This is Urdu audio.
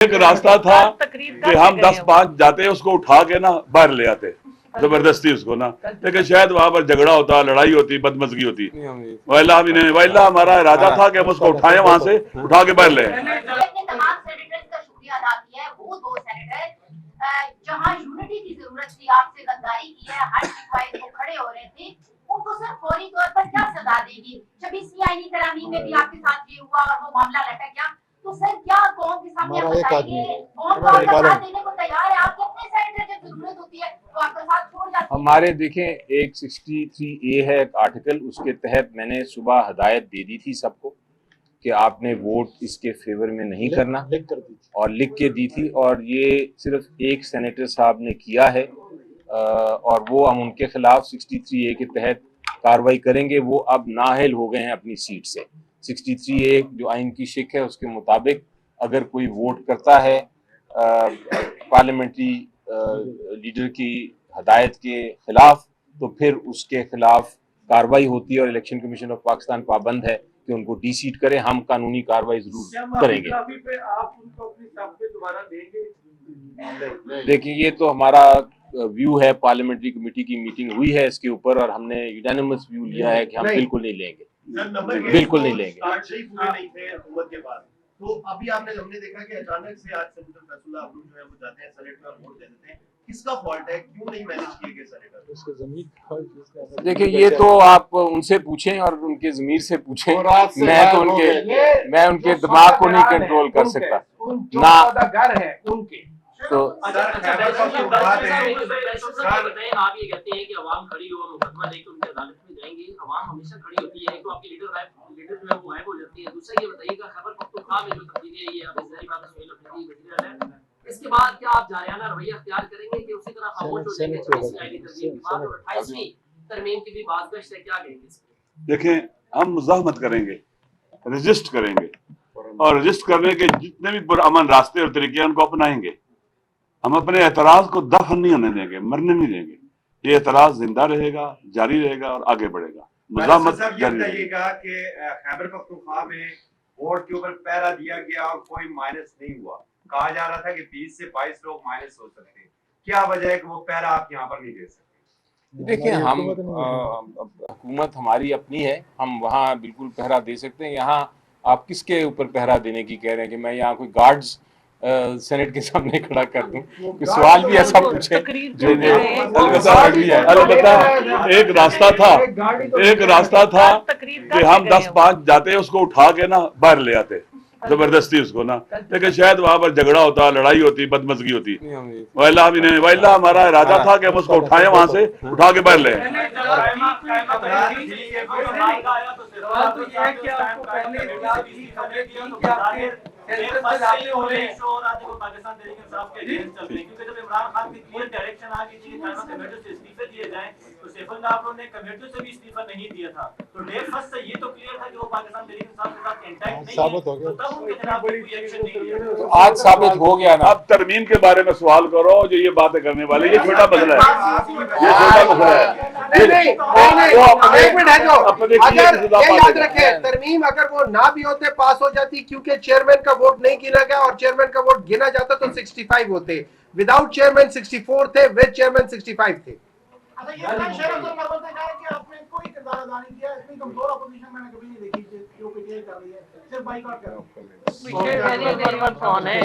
ایک راستہ تھا کہ ہم 10-5 جاتے اس کو اٹھا کے نا باہر لے آتے زبردستی اس کو نا، لیکن شاید وہاں پر جھگڑا ہوتا، لڑائی ہوتی، بدمزگی ہوتی، وَإِلَّا ہمارا ارادہ تھا کہ ہم اس کو اٹھائیں، وہاں سے اٹھا کے باہر لے آئیں۔ تمام سینیٹرز کا شکریہ ادا کیا ہے، وہ 2 سینیٹر جہاں یونٹی کی ضرورت تھی، آپ سے غداری کی ہے، ہر شکایت کو کھڑے ہو رہے تھے، ان کو سر فوری طور پر کیا سزا دے گی؟ جب اس آئینی ترامیم میں بھی آپ کے ساتھ یہ ہوا اور وہ معاملہ لٹک گیا تو سر کیا قوم کے سامنے آپ بتائیں گے؟ قوم کو آپ کا ساتھ دینے کو تیار ہے، آپ کے اپنے سینیٹر جب ضرورت ہوتی ہے تو آپ کا ساتھ چھوڑ جاتے ہیں۔ ہمارے دیکھیں ایک 63A ہے ایک آرٹیکل، اس کے تحت میں نے صبح ہدایت دے دی تھی سب کو کہ آپ نے ووٹ اس کے فیور میں نہیں کرنا، اور لکھ کے دی تھی، اور یہ صرف ایک سینیٹر صاحب نے کیا ہے، اور وہ ہم ان کے خلاف 63A کے تحت کاروائی کریں گے۔ وہ اب نااہل ہو گئے ہیں اپنی سیٹ سے۔ 63A جو آئین کی شک ہے اس کے مطابق اگر کوئی ووٹ کرتا ہے پارلیمنٹری لیڈر کی ہدایت کے خلاف تو پھر اس کے خلاف کاروائی ہوتی ہے، اور الیکشن کمیشن آف پاکستان پابند ہے کہ ان کو ڈی سیٹ کرے۔ ہم قانونی کاروائی ضرور کریں گے۔ دیکھیں یہ تو ہمارا ویو ہے، پارلیمنٹری کمیٹی کی میٹنگ ہوئی ہے اس کے اوپر، اور ہم نے یونانیمس ویو لیا ہے کہ ہم بالکل نہیں لیں گے، بالکل نہیں لیں گے۔ تو ابھی آپ نے ہم نے دیکھا کہ اچانک سے آج سینیٹر فیصل آپ لوگ جو ہے وہ جاتے ہیں سینیٹ میں ووٹ دے دیتے ہیں، کس کا فالٹ ہے؟ کیوں نہیں مینج کیے گئے سینیٹر؟ دیکھیں یہ تو آپ ان سے پوچھیں اور ان کے ضمیر سے پوچھیں، میں ان کے دماغ کو نہیں کنٹرول کر سکتا نہ گھر ہے ان کے۔ تو آپ یہ کہتے ہیں کہ عوام کھڑی ہو، مقدمہ لے کے ان کی عدالت میں جائیں گے، عوام ہمیشہ کھڑی ہوتی ہے، تو آپ کی لیڈر جو ہے وہ غائب ہو جاتی ہے۔ دوسرا یہ بتائیے گا خیبر پختونخوا میں جو تبدیلی آئی ہے، اب ظاہری بات ہے سہیل افریدی وزیر اعلیٰ ہے، اس کے بعد کیا آپ جارحانہ رویہ اختیار کریں گے کہ اسی طرح خاموش ہو جائیں گے 26 آئینی ترمیم کے بعد اور 28ویں ترمیم کی بھی بازگشت ہے؟ کیا کہیں گے؟ دیکھیں ہم مزاحمت کریں گے، رجسٹ کریں گے، اور رجسٹ کرنے کے جتنے بھی پرامن راستے اور طریقے ان کو اپنائیں گے۔ ہم اپنے اعتراض کو دفن نہیں ہونے دیں گے، مرنے نہیں دیں گے۔ یہ اعتراض زندہ رہے گا، جاری رہے گا اور آگے بڑھے گا۔ مزاحمت جاری رہے یہ گا کہ خیبر پختونخوا میں ووٹ کے اوپر پہرا دیا گیا اور کوئی مائنس نہیں ہوا، کہا جا رہا تھا کہ 20 سے 22 لوگ مائنس ہو سکتے ہیں، کیا وجہ ہے کہ وہ پہرا آپ یہاں پر نہیں دے سکتے؟ دیکھیں ہم حکومت ہماری اپنی ہے، ہم وہاں بالکل پہرا دے سکتے ہیں۔ یہاں آپ کس کے اوپر پہرا دینے کی کہہ رہے ہیں کہ میں یہاں کوئی گارڈز سینٹ کے سامنے کھڑا کر دوں؟ کوئی سوال بھی ایسا پوچھے جو البتہ ایک راستہ تھا کہ ہم 10-5 جاتے اس کو اٹھا کے نا باہر لے آتے زبردستی اس کو نا، لیکن شاید وہاں پر جھگڑا ہوتا، لڑائی ہوتی، بدمزگی ہوتی، وَإِلَّا ہمارا ارادہ تھا کہ ہم اس کو اٹھائیں، وہاں سے اٹھا کے باہر لے آئیں۔ آج ثابت ہو گیا نا۔ اب ترمیم کے بارے میں سوال کرو جو یہ باتیں کرنے والے، یہ چھوٹا مسئلہ ہے، یہ چھوٹا مسئلہ ہے۔ یاد رکھیں ترمیم اگر وہ نہ بھی ہوتے پاس ہو جاتی، کیونکہ چیئرمین کا ووٹ نہیں گنا گیا اور چیئرمین کا ووٹ گنا جاتا تو 65 ہوتے، وداؤٹ چیئرمین 64 تھے، ود چیئرمین 65 تھے۔ کوئی کردار ادا نہیں کیا، اتنی کمزور اپوزیشن میں نے کبھی نہیں دیکھی جو پی ٹی آئی کر رہی ہے، صرف بائیکاٹ کر رہی ہے۔